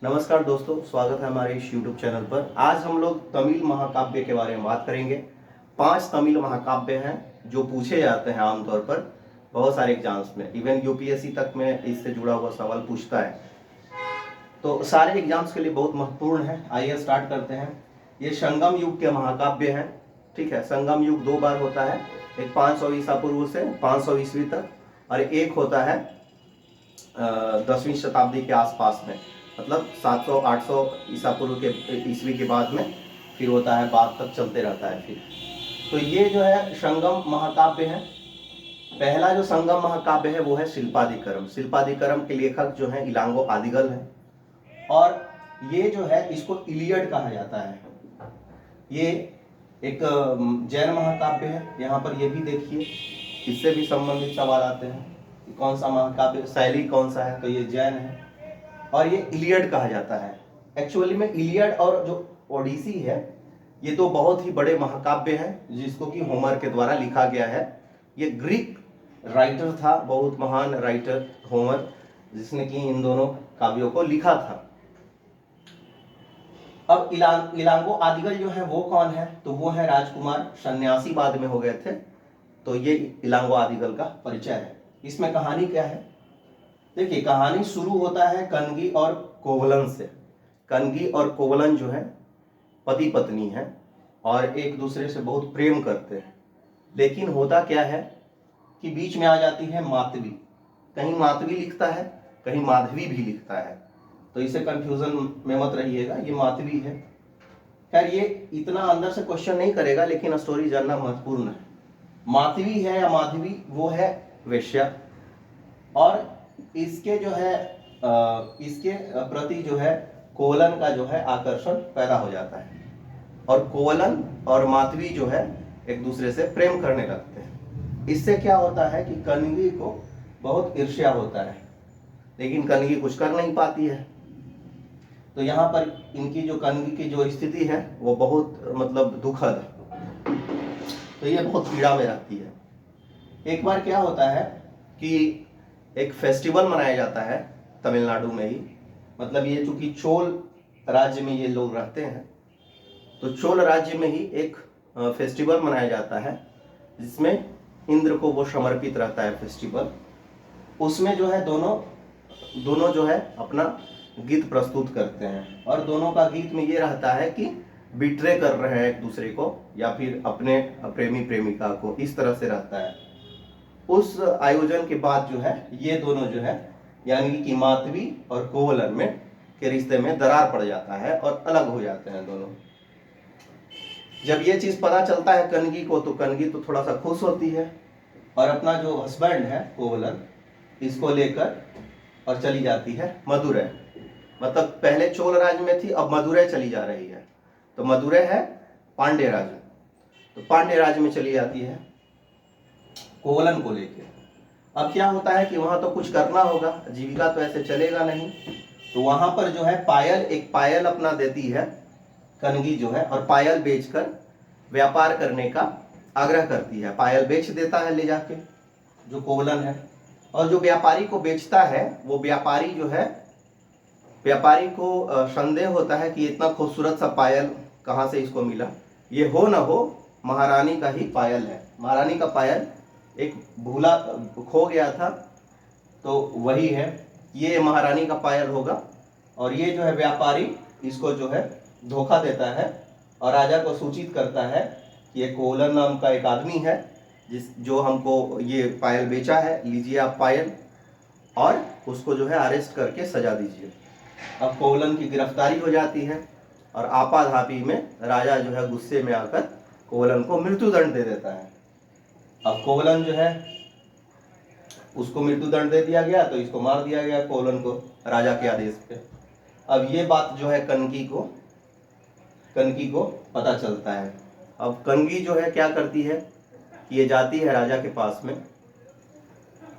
नमस्कार दोस्तों, स्वागत है हमारे इस YouTube चैनल पर। आज हम लोग तमिल महाकाव्य के बारे में बात करेंगे। 5 तमिल महाकाव्य हैं जो पूछे जाते हैं आमतौर पर बहुत सारे एग्जाम्स में। इवन यूपीएससी तक में इससे जुड़ा हुआ सवाल पूछता है, तो सारे एग्जाम्स के लिए बहुत महत्वपूर्ण है। आइए स्टार्ट करते हैं। ये संगम युग के महाकाव्य हैं। ठीक है, संगम युग 2 बार होता है, एक 500 ईसा पूर्व से 500 ईस्वी तक, और एक होता है 10वीं शताब्दी के आसपास में, मतलब 700-800 ईसा पूर्व के ईस्वी के बाद में फिर होता है, बाद तक चलते रहता है फिर। तो ये जो है संगम महाकाव्य है। पहला जो संगम महाकाव्य है वो है शिल्पादिकरम। शिल्पादिकरम के लेखक जो है इलांगो आदिगल है, और ये जो है इसको इलियड कहा जाता है। ये एक जैन महाकाव्य है। यहाँ पर ये भी देखिए, इससे भी संबंधित सवाल आते हैं कि कौन सा महाकाव्य, शैली कौन सा है, तो ये जैन है। और ये इलियड कहा जाता है। एक्चुअली में इलियड और जो ओडिसी है, ये तो बहुत ही बड़े महाकाव्य हैं जिसको कि होमर के द्वारा लिखा गया है। ये ग्रीक राइटर था, बहुत महान राइटर होमर, जिसने कि इन दोनों काव्यों को लिखा था। अब इलांगो आदिगल जो है वो कौन है, तो वो है राजकुमार, सन्यासी बाद में हो गए थे। तो ये इलांगो आदिगल का परिचय है। इसमें कहानी क्या है, देखिए कहानी शुरू होता है कनगी और कोवलन से। कनगी और कोवलन जो है पति पत्नी हैं और एक दूसरे से बहुत प्रेम करते हैं। लेकिन होता क्या है कि बीच में आ जाती है माधवी। कहीं माधवी लिखता है, कहीं माधवी भी लिखता है, तो इसे कंफ्यूजन में मत रहिएगा, ये माधवी है। खैर ये इतना अंदर से क्वेश्चन नहीं करेगा, लेकिन स्टोरी जानना महत्वपूर्ण है। माधवी है या माधवी, वो है वेश्या, और इसके जो है इसके प्रति जो है कोवलन का जो है आकर्षण पैदा हो जाता है, और कोवलन और माधवी जो है एक दूसरे से प्रेम करने लगते हैं। इससे क्या होता है कि कनगी को बहुत ईर्ष्या होता है, लेकिन कनगी कुछ कर नहीं पाती है। तो यहाँ पर इनकी जो कनगी की जो स्थिति है वो बहुत मतलब दुखद है, तो ये बहुत पीड़ा में रहती है। एक बार क्या होता है कि एक फेस्टिवल मनाया जाता है तमिलनाडु में ही, मतलब ये चूंकि चोल राज्य में ये लोग रहते हैं, तो चोल राज्य में ही एक फेस्टिवल मनाया जाता है जिसमें इंद्र को वो समर्पित रहता है फेस्टिवल। उसमें जो है दोनों जो है अपना गीत प्रस्तुत करते हैं, और दोनों का गीत में ये रहता है कि बिट्रे कर रहे हैं एक दूसरे को, या फिर अपने प्रेमी प्रेमिका को, इस तरह से रहता है। उस आयोजन के बाद जो है ये दोनों जो है यानी कि माधवी और कोवलन में के रिश्ते में दरार पड़ जाता है और अलग हो जाते हैं दोनों। जब ये चीज पता चलता है कनगी को, तो कनगी तो थोड़ा सा खुश होती है और अपना जो हस्बैंड है कोवलन, इसको लेकर और चली जाती है मदुरै। मतलब पहले चोल राज्य में थी, अब मदुरै चली जा रही है। तो मदुरै है पांड्य राज्य, तो पांड्य राज्य में चली जाती है कोवलन को लेकर। अब क्या होता है कि वहां तो कुछ करना होगा, जीविका तो ऐसे चलेगा नहीं। तो वहां पर जो है एक पायल अपना देती है कनगी जो है, और पायल बेचकर व्यापार करने का आग्रह करती है। पायल बेच देता है ले जाके जो कोवलन है, और जो व्यापारी को बेचता है वो व्यापारी जो है, व्यापारी को संदेह होता है कि इतना खूबसूरत सा पायल कहाँ से इसको मिला। ये हो न हो महारानी का ही पायल है। महारानी का पायल एक भूला खो गया था, तो वही है, ये महारानी का पायल होगा। और ये जो है व्यापारी इसको जो है धोखा देता है और राजा को सूचित करता है कि ये कोवलन नाम का एक आदमी है जो हमको ये पायल बेचा है, लीजिए आप पायल, और उसको जो है अरेस्ट करके सजा दीजिए। अब कोवलन की गिरफ्तारी हो जाती है, और आपाधापी में राजा जो है गुस्से में आकर कोवलन को मृत्युदंड दे देता है। अब कोवलन जो है उसको मृत्युदंड दे दिया गया, तो इसको मार दिया गया कोवलन को राजा के आदेश पे। अब ये बात जो है कनकी को पता चलता है। अब कनगी जो है क्या करती है कि ये जाती है राजा के पास में,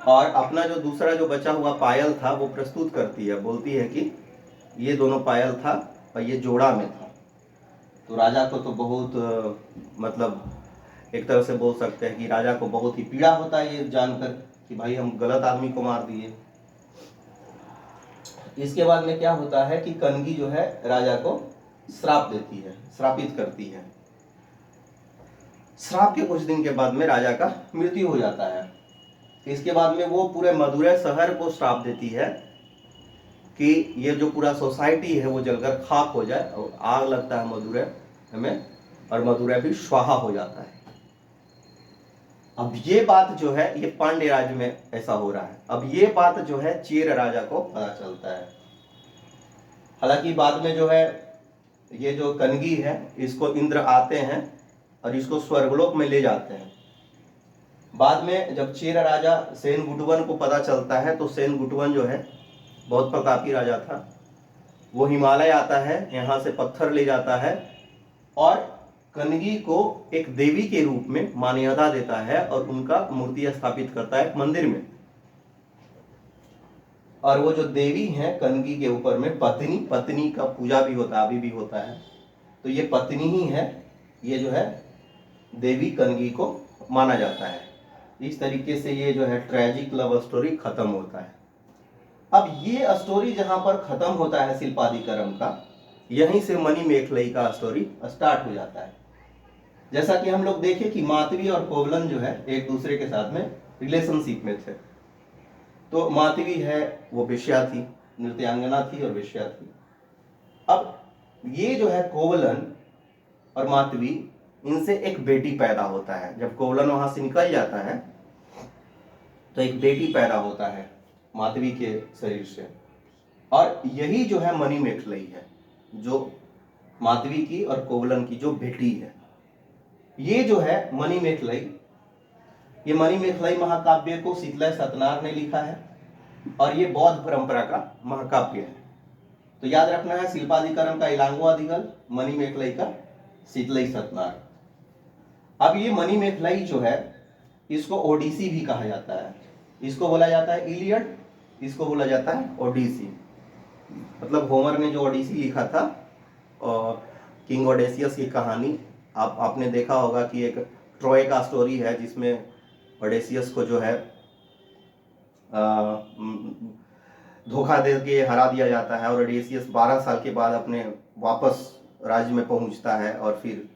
और अपना जो दूसरा जो बचा हुआ पायल था वो प्रस्तुत करती है। बोलती है कि ये दोनों पायल था और ये जोड़ा में था। तो राजा को तो बहुत मतलब एक तरह से बोल सकते हैं कि राजा को बहुत ही पीड़ा होता है ये जानकर कि भाई हम गलत आदमी को मार दिए। इसके बाद में क्या होता है कि कनगी जो है राजा को श्राप देती है, श्रापित करती है। श्राप के कुछ दिन के बाद में राजा का मृत्यु हो जाता है। इसके बाद में वो पूरे मदुरै शहर को श्राप देती है कि ये जो पूरा सोसाइटी है वो जलकर खाक हो जाए, और आग लगता है मदुरै में, और मदुरै भी स्वाहा हो जाता है। अब ये बात जो है ये पांड्य राज्य में ऐसा हो रहा है। अब ये बात जो है चेर राजा को पता चलता है। हालांकि बाद में जो है ये जो कनगी है इसको इंद्र आते हैं और इसको स्वर्गलोक में ले जाते हैं। बाद में जब चेर राजा सेन गुटवन को पता चलता है तो सेन गुटवन जो है बहुत प्रतापी राजा था, वो हिमालय आता है, यहाँ से पत्थर ले जाता है और कनगी को एक देवी के रूप में मान्यता देता है और उनका मूर्ति स्थापित करता है एक मंदिर में। और वो जो देवी है कनगी के ऊपर में पत्नी का पूजा भी होता है, अभी भी होता है। तो ये पत्नी ही है, ये जो है देवी कनगी को माना जाता है। इस तरीके से ये जो है ट्रेजिक लव स्टोरी खत्म होता है। अब ये स्टोरी जहां पर खत्म होता है शिल्पादिकरम का, यहीं से मणिमेखलई का स्टोरी स्टार्ट हो जाता है। जैसा कि हम लोग देखें कि मातवी और कोवलन जो है एक दूसरे के साथ में रिलेशनशिप में थे। तो मातवी है वो वेश्या थी, नृत्यांगना थी और वेश्या थी। अब ये जो है कोवलन और मातवी, इनसे एक बेटी पैदा होता है। जब कोवलन वहां से निकल जाता है तो एक बेटी पैदा होता है मातवी के शरीर से, और यही जो है मणिमेखलई है, जो मातवी की और कोवलन की जो बेटी है। ये जो है मणिमेखलई, ये मणिमेखलई महाकाव्य को शीतलय सतनार ने लिखा है और ये बौद्ध परंपरा का महाकाव्य है। तो याद रखना है शिल्पादिकरम का इलांगो आदिगल, मणिमेखलई का शीतलई सतनार। अब ये मणिमेखलई जो है इसको ओडिसी भी कहा जाता है। इसको बोला जाता है इलियड, इसको बोला जाता है ओडिसी। मतलब होमर ने जो ओडिसी लिखा था और किंग ओडेसियस की कहानी, आपने देखा होगा कि एक ट्रॉय का स्टोरी है जिसमें ओडेसियस को जो है धोखा दे के हरा दिया जाता है और ओडेसियस 12 साल के बाद अपने वापस राज्य में पहुंचता है, और फिर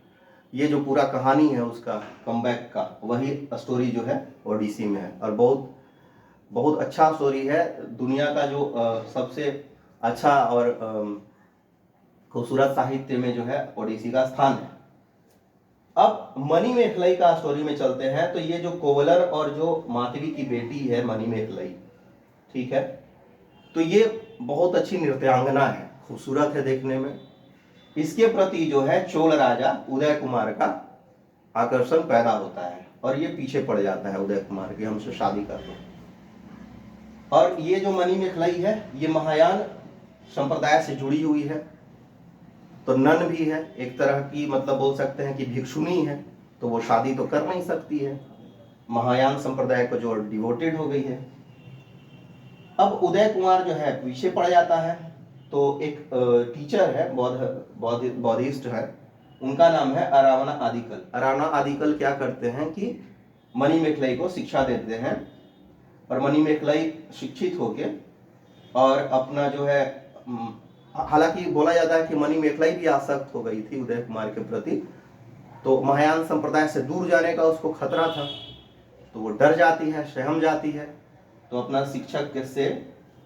ये जो पूरा कहानी है उसका कमबैक का, वही स्टोरी जो है ओडिसी में है। और बहुत बहुत अच्छा स्टोरी है। दुनिया का जो सबसे अच्छा और खूबसूरत साहित्य में जो है ओडिसी का स्थान है। अब मणिमेखलई का स्टोरी में चलते हैं। तो ये जो कोवलर और जो मातवी की बेटी है मणिमेखलई, ठीक है, तो ये बहुत अच्छी नृत्यांगना है, खूबसूरत है देखने में। इसके प्रति जो है चोल राजा उदय कुमार का आकर्षण पैदा होता है और ये पीछे पड़ जाता है उदय कुमार की, हमसे शादी कर लो। और ये जो मणिमेखलई है ये महायान संप्रदाय से जुड़ी हुई है, तो नन भी है एक तरह की, मतलब बोल सकते हैं कि भिक्षुनी है, तो वो शादी तो कर नहीं सकती है, महायान संप्रदाय को जो डिवोटेड हो गई है। अब उदय कुमार जो है पीछे पड़ जाता है। तो एक टीचर है, बौद्धिस्ट है, उनका नाम है अरावना आदिकल। अरावना आदिकल क्या करते हैं कि मणिमेखलई को शिक्षा देते हैं, और मणिमेखलई शिक्षित होके और अपना जो है, हालांकि बोला जाता है कि मणिमेखलई भी आसक्त हो गई थी उदय कुमार के प्रति, तो महायान संप्रदाय से दूर जाने का उसको खतरा था, तो वो डर जाती है, सहम जाती है। तो अपना शिक्षक से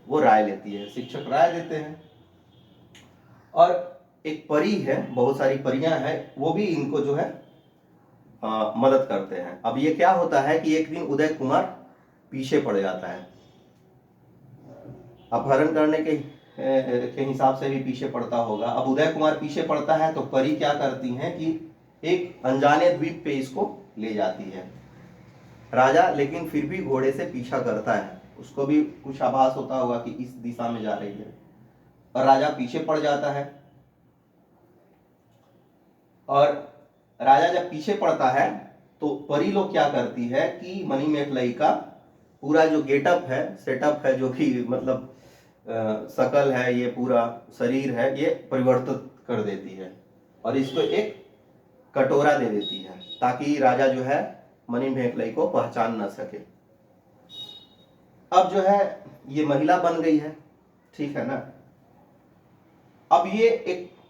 वो राय लेती है, शिक्षक राय देते हैं। और एक परी है, बहुत सारी परियां हैं, वो भी इनको जो है मदद करते हैं। अब ये क्या होता है कि एक दिन उदय कुमार पीछे पड़ जाता है, अपहरण करने के हिसाब से भी पीछे पड़ता होगा। अब उदय कुमार पीछे पड़ता है तो परी क्या करती हैं कि एक अनजाने द्वीप पे इसको ले जाती है। राजा लेकिन फिर भी घोड़े से पीछा करता है, उसको भी कुछ आभास होता होगा कि इस दिशा में जा रही है, और राजा पीछे पड़ जाता है। और राजा जब पीछे पड़ता है तो परी लोग क्या करती है कि मणिमेखलई का पूरा जो गेटअप है, सेटअप है, जो भी मतलब शकल है, ये पूरा शरीर है, ये परिवर्तित कर देती है और इसको एक कटोरा दे देती है ताकि राजा जो है मणिमेखलई को पहचान न सके। अब जो है ये महिला बन गई है ठीक है ना। अब ये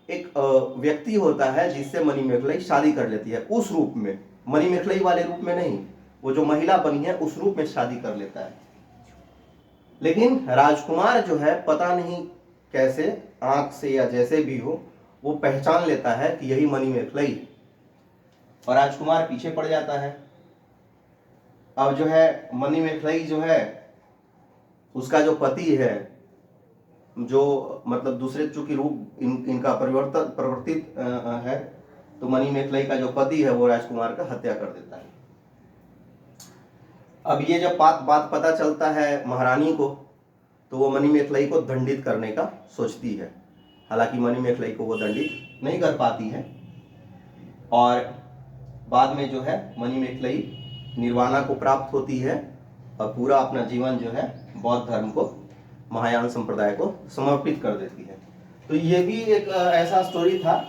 एक व्यक्ति होता है जिससे मणिमेखलाई शादी कर लेती है, उस रूप में, मणिमेखलाई वाले रूप में नहीं, वो जो महिला बनी है उस रूप में शादी कर लेता है। लेकिन राजकुमार जो है पता नहीं कैसे, आंख से या जैसे भी हो, वो पहचान लेता है कि यही मणिमेखलाई, और राजकुमार पीछे पड़ जाता है। अब जो है मणिमेखलाई जो है, उसका जो पति है, जो मतलब दूसरे, चूंकि रूप इनका परिवर्तित है, तो मणिमेखलाई का जो पति है वो राजकुमार का हत्या कर देता है। अब ये जब बात पता चलता है महारानी को, तो वो मणिमेखलाई को दंडित करने का सोचती है। हालांकि मणिमेखलाई को वो दंडित नहीं कर पाती है, और बाद में जो है मणिमेखलाई निर्वाणा को प्राप्त होती है और पूरा अपना जीवन जो है बौद्ध धर्म को, महायान संप्रदाय को समर्पित कर देती है। तो ये भी एक ऐसा स्टोरी था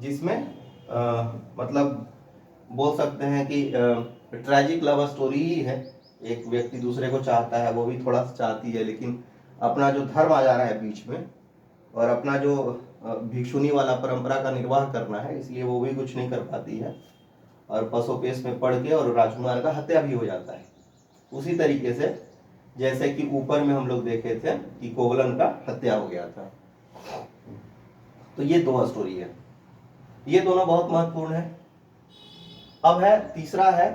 जिसमें मतलब बोल सकते हैं कि ट्रेजिक लव स्टोरी ही है। एक व्यक्ति दूसरे को चाहता है, वो भी थोड़ा सा चाहती है, लेकिन अपना जो धर्म आ जा रहा है बीच में, और अपना जो भिक्षुनी वाला परंपरा का निर्वाह करना है, इसलिए वो भी कुछ नहीं कर पाती है, और पसोपेश में पड़ के और राजकुमार का हत्या भी हो जाता है। उसी तरीके से जैसे कि ऊपर में हम लोग देखे थे कि कोवलन का हत्या हो गया था। तो ये दो स्टोरी है, ये दोनों बहुत महत्वपूर्ण है। अब है तीसरा है,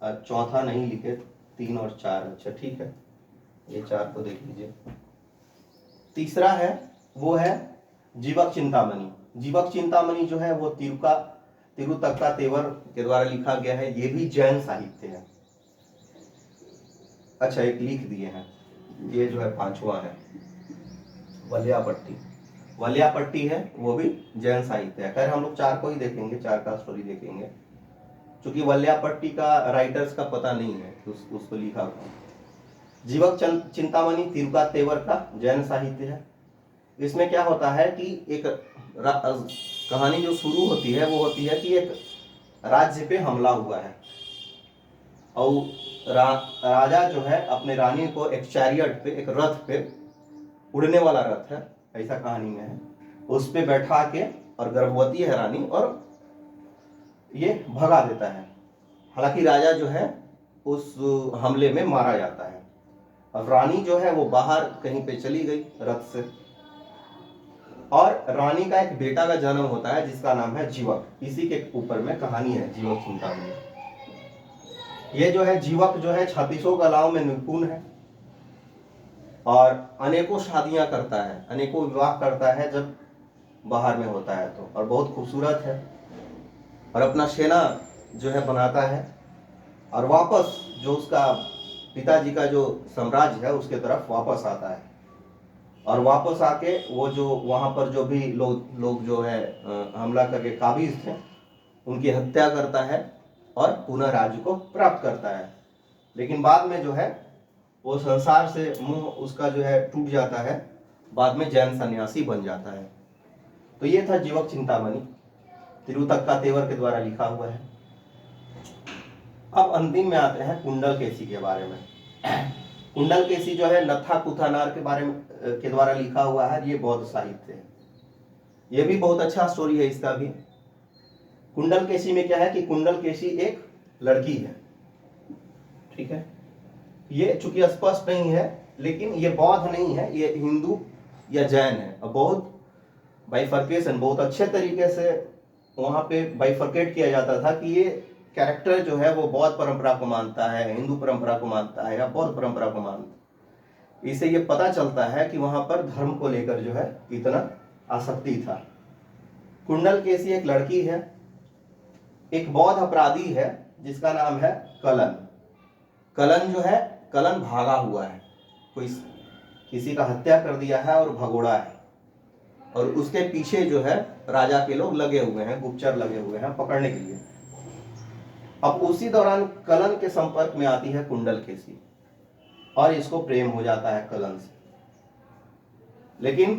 चौथा नहीं लिखे, 3 और 4, अच्छा ठीक है, ये 4 को देख लीजिए। तीसरा है वो है जीवक चिंतामणि। जीवक चिंतामणि जो है वो तिरुतक्का तेवर के द्वारा लिखा गया है। ये भी जैन साहित्य है। अच्छा, एक लिख दिए हैं, ये जो है 5वां है, वल्यापट्टी। वल्यापट्टी है, वो भी जैन साहित्य है। खैर हम लोग 4 को ही देखेंगे, 4 का स्टोरी देखेंगे, क्योंकि वल्यापट्टी का राइटर्स का पता नहीं है उसको लिखा हुआ। जीवक चिंतामणि तिरुका तेवर का जैन साहित्य है। इसमें क्या होता है कि एक कहानी जो शुरू होती है वो होती है कि एक राज्य पे हमला हुआ है, और राजा जो है अपने रानी को एक चैरियट पे, एक रथ पे, उड़ने वाला रथ है, ऐसा कहानी में है, उस पे बैठा के, और गर्भवती है रानी, और ये भगा देता है। हालांकि राजा जो है उस हमले में मारा जाता है। अब रानी जो है वो बाहर कहीं पे चली गई रथ से, और रानी का एक बेटा का जन्म होता है जिसका नाम है जीवक। इसी के ऊपर में कहानी है जीवक चिंतामणि। ये जो है जीवक जो है 36 कलाओं में निपुण है, और अनेकों शादियां करता है, अनेकों विवाह करता है जब बाहर में होता है तो, और बहुत खूबसूरत है, और अपना सेना जो है बनाता है, और वापस जो उसका पिताजी का जो साम्राज्य है उसके तरफ वापस आता है, और वापस आके वो जो वहाँ पर जो भी लोग जो है हमला करके काबिज थे, उनकी हत्या करता है और पुनः राज्य को प्राप्त करता है। लेकिन बाद में जो है वो संसार से मुंह उसका जो है टूट जाता है, बाद में जैन सन्यासी बन जाता है। तो ये था जीवक चिंतामणि, तिरुतक्का तेवर के द्वारा लिखा हुआ है। अब अंतिम में आते हैं कुंडलकेसी के बारे में। कुंडलकेसी जो है नत्था कुथानार के बारे में के द्वारा लिखा हुआ है। ये बौद्ध साहित्य है, ये भी बहुत अच्छा स्टोरी है इसका भी। कुंडलकेसी में क्या है कि कुंडलकेसी एक लड़की है, ठीक है। ये चूंकि स्पष्ट नहीं है, लेकिन ये बौद्ध नहीं है, ये हिंदू या जैन है। और बौद्ध बाइफर्केशन बहुत अच्छे तरीके से वहां पे बाइफर्केट किया जाता था कि ये कैरेक्टर जो है वो बौद्ध परंपरा को मानता है, हिंदू परंपरा को मानता है, या बौद्ध परंपरा को मानता है। इससे ये पता चलता है कि वहां पर धर्म को लेकर जो है कितना आसक्ति था। कुंडलकेसी एक लड़की है, एक बौद्ध अपराधी है जिसका नाम है कलन। कलन जो है, कलन भागा हुआ है, कोई किसी का हत्या कर दिया है और भगोड़ा है, और उसके पीछे जो है राजा के लोग लगे हुए हैं, गुप्तचर लगे हुए हैं पकड़ने के लिए। अब उसी दौरान कलन के संपर्क में आती है कुंडलकेसी, और इसको प्रेम हो जाता है कलन से। लेकिन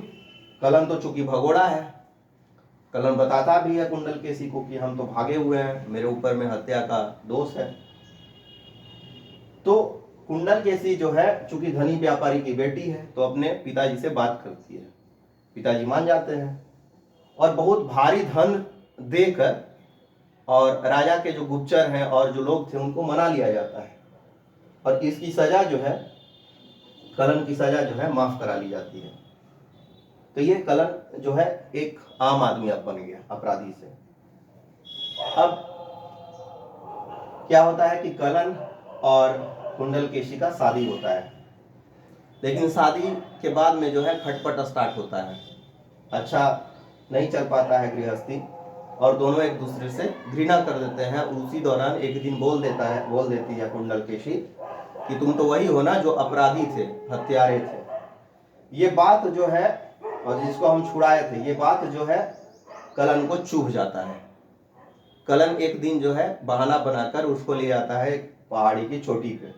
कलन तो चूंकि भगोड़ा है, कलन बताता भी है कुंडलकेसी को कि हम तो भागे हुए हैं, मेरे ऊपर में हत्या का दोष है। तो कुंडल केसी जो है चूंकि धनी व्यापारी की बेटी है तो अपने पिताजी से बात करती है, पिताजी मान जाते हैं और बहुत भारी धन देकर और राजा के जो गुप्तचर हैं और जो लोग थे उनको मना लिया जाता है और इसकी सजा जो है, कलन की सजा जो है माफ करा ली जाती है। तो ये कलन जो है एक आम आदमी अब बन गया अपराधी से। अब क्या होता है कि कलन और कुंडल केशी का शादी होता है, लेकिन शादी के बाद में जो है खटपट स्टार्ट होता है, अच्छा नहीं चल पाता है गृहस्थी और दोनों एक दूसरे से घृणा कर देते हैं। उसी दौरान एक दिन बोल देती है कुंडल केशी कि तुम तो वही हो ना जो अपराधी थे, हत्यारे थे। ये बात जो है और जिसको हम छुड़ाए थे, ये बात जो है कलन को चुभ जाता है। कलन एक दिन जो है बहाना बनाकर उसको ले जाता है पहाड़ी की चोटी पे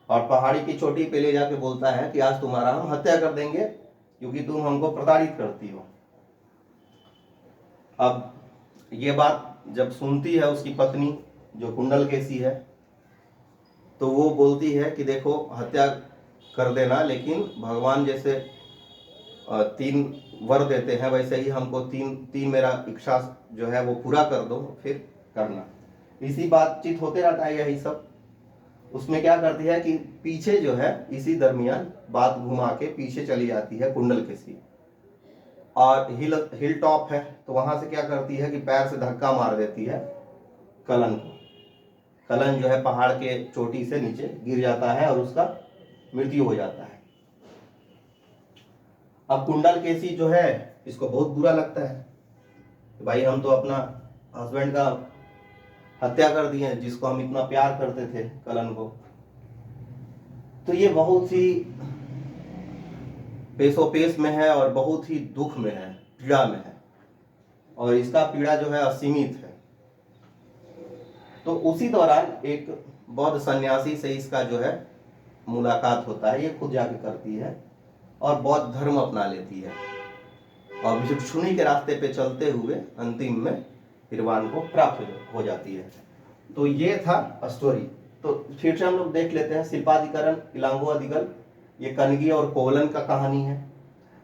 और पहाड़ी की चोटी पे ले जाके बोलता है कि आज तुम्हारा हम हत्या कर देंगे क्योंकि तुम हमको प्रताड़ित करती हो। अब ये बात जब सुनती है उसकी पत्नी जो कुंडल केसी है तो वो बोलती है कि देखो हत्या कर देना, लेकिन भगवान जैसे 3 वर देते हैं वैसे ही हमको तीन मेरा इच्छा जो है वो पूरा कर दो फिर करना। इसी बातचीत होते रहता है यही सब। उसमें क्या करती है कि पीछे जो है इसी दरमियान बात घुमा के पीछे चली जाती है कुंडल केसी और हिल टॉप है तो वहां से क्या करती है कि पैर से धक्का मार देती है कलन को। कलन जो है पहाड़ के चोटी से नीचे गिर जाता है और उसका मृत्यु हो जाता है। अब कुंडल केसी जो है इसको बहुत बुरा लगता है कि भाई हम तो अपना हस्बैंड का हत्या कर दिए जिसको हम इतना प्यार करते थे कलन को। तो ये बहुत ही पेशोपेश में है और बहुत ही दुख में है, पीड़ा में है और इसका पीड़ा जो है असीमित है। तो उसी दौरान एक बौद्ध सन्यासी से इसका जो है मुलाकात होता है, ये खुद जाके करती है और बौद्ध धर्म अपना लेती है और भिक्षुणी के रास्ते पे चलते हुए अंतिम में निर्वाण को प्राप्त हो जाती है। तो ये था स्टोरी। तो फिर से हम लोग देख लेते हैं शिल्पाधिकरण, इलांगो अधिगल, ये कनगी और कोवलन का कहानी है।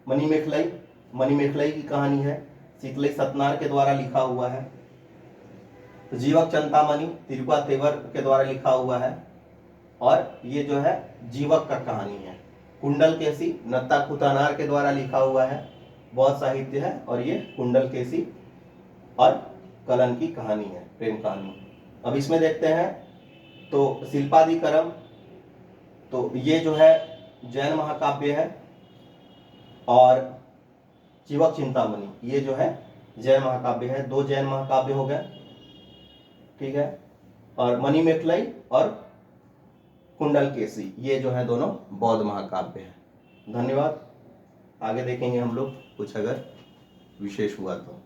मणिमेखलाई की कहानी है, शीतलई सतनार के द्वारा लिखा हुआ है। तो जीवक चिंतामणि तिरुपा तेवर के द्वारा लिखा हुआ है और ये जो है जीवक का कहानी है। कुंडल केसी नत्ता कुतानार के द्वारा लिखा हुआ है, बहुत साहित्य है और ये कुंडल केसी और कलन की कहानी है, प्रेम कहानी। अब इसमें देखते हैं तो शिल्पाधिकरण, तो ये जो है जैन महाकाव्य है और जीवक चिंतामणि ये जो है जैन महाकाव्य है। 2 जैन महाकाव्य हो गए, ठीक है। और मणिमेखलाई और कुंडल केसी ये जो है दोनों बौद्ध महाकाव्य है। धन्यवाद। आगे देखेंगे हम लोग कुछ अगर विशेष हुआ तो।